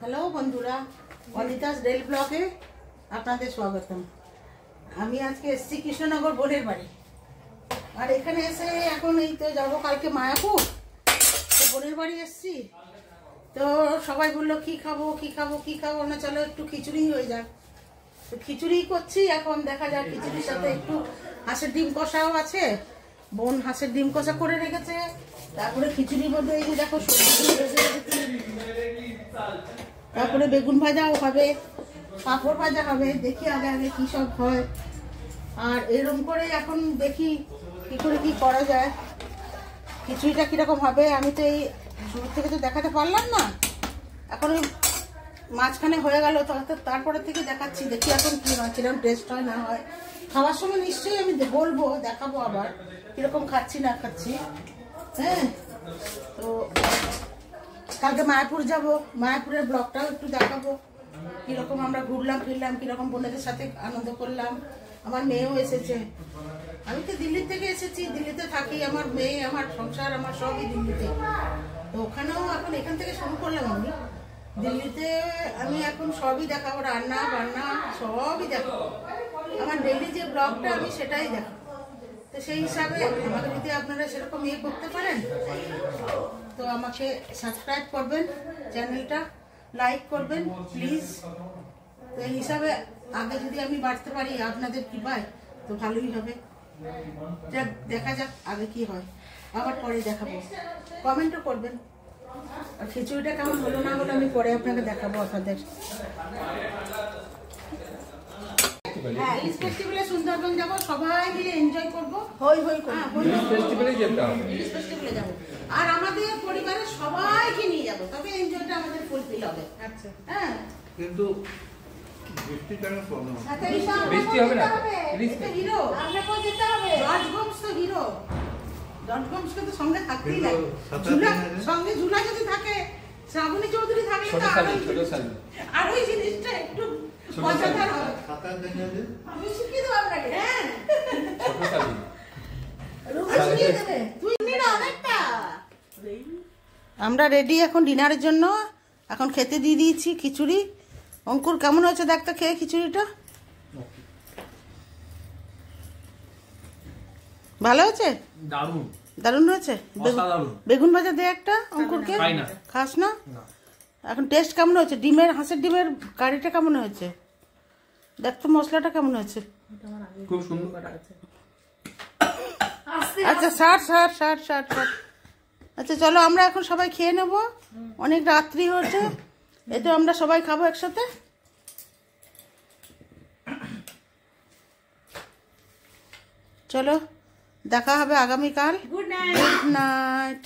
Hello বন্ধুরা, Anita's del ব্লগে আপনাদের স্বাগতম। আমি আজকে এসেছি কৃষ্ণনগর বোনের বাড়ি। আর এখানে এসে এখন এই তো যাবো কালকে মায়াপুর, তো বোনের বাড়ি এসেছি। তো সবাই বললো কি খাবো কি খাবো কি খাবো, না চলো একটু খিচুড়ি হয়ে যাক। তো খিচুড়ি করছি, এখন দেখা যাক। খিচুড়ির সাথে একটু হাঁসের ডিম কষাও আছে, বোন হাঁসের ডিম কষা করে রেখেছে। তারপরে খিচুড়ির মধ্যে এই যে দেখো সবজি ভেজে রেখেছি, তারপরে বেগুন ভাজাও হবে, পাঁপড় ভাজা হবে। দেখি আগে আগে কি সব হয়, আর এরকম করে এখন দেখি কি করে কি করা যায়, খিচুড়িটা কিরকম হবে। আমি তো এই শুরু থেকে তো দেখাতে পারলাম না, এখন ওই মাঝখানে হয়ে গেল, তারপরে থেকে দেখাচ্ছি। দেখি এখন কি হয়, কিরকম টেস্ট হয় না হয়। খাওয়ার সময় নিশ্চয়ই আমি বলবো, দেখাবো আবার কিরকম খাচ্ছি না খাচ্ছি। হ্যাঁ, তো কালকে মায়াপুর যাব, মায়াপুরের ব্লগটাও একটু দেখাবো, কিরকম আমরা ঘুরলাম ফিরলাম, কিরকম বোনেদের সাথে আনন্দ করলাম। আমার মেয়েও এসেছে, আমি তো দিল্লি থেকে এসেছি, দিল্লিতে থাকি, আমার মেয়ে আমার সংসার আমার সবই দিল্লিতে। তো ওখানেও এখন এখান থেকে শুরু করলাম আমি দিল্লিতে। আমি এখন সবই দেখাবো, রান্না বান্না সবই দেখাবো। আমার ডেইলি যে ব্লগটা আমি সেটাই দেখাবো। তো সেই হিসাবে আমাকে যদি আপনারা সেরকম ইয়ে করতে পারেন তো আমাকে সাবস্ক্রাইব করবেন, চ্যানেলটা লাইক করবেন প্লিজ। তো এই হিসাবে আগে যদি আমি বাড়তে পারি আপনাদের কৃপায় তো ভালোই হবে। যাক, দেখা যাক আগে কি হয়, আবার পরে দেখাবো। কমেন্টও করবেন। আর খিচুড়িটা কেমন হলো না হলো আমি পরে আপনাকে দেখাবো আপনাদের। হ্যাঁ, ইলিশ ফেস্টিভ্যালে সুন্দরবন যাবো, সবাই মিলে এনজয় করবো, হই হই করবো। ইলিশ ফেস্টিভ্যালে যাবো, আর আমাদের পরিবারের সবাইকে নিয়ে যাবো, তবে এনজয়টা আমাদের ফুলফিল হবে। আচ্ছা, হ্যাঁ, কিন্তু বৃষ্টি হবে না। হিরো আপনাকেও যেতে হবে, জর্জ গোমস তো হিরো। জর্জ গোমসকে তো সঙ্গে থাকতেই লাগে। ঝুলা সঙ্গে, ঝুলা যদি থাকে, শ্রাবণী চৌধুরী থাকলে তো আর ওই জিনিসটা একটু মজাদার হবে। আমি শিখিয়ে দেবো আপনাকে। হ্যাঁ, আমরা রেডি এখন ডিনারের জন্য। এখন খেতে দিয়ে দিয়েছি খিচুড়ি। অঙ্কুর কেমন হয়েছে দেখ তো খেয়ে খিচুড়িটা। ভালো হয়েছে, দারুণ দারুণ হয়েছে। বেগুন ভাজা দে একটা অঙ্কুরকে, খাস না? এখন টেস্ট কেমন হয়েছে? ডিমের, হাঁসের ডিমের কারিটা কেমন হয়েছে দেখ তো, মশলাটা কেমন হয়েছে? খুব সুন্দর। আচ্ছা ষাট ষাট ষাট ষাট ষাট। আচ্ছা চলো আমরা এখন সবাই খেয়ে নেব, অনেক রাত্রি হয়েছে, এতে আমরা সবাই খাবো একসাথে। চলো, দেখা হবে আগামীকাল। Good night. Good night.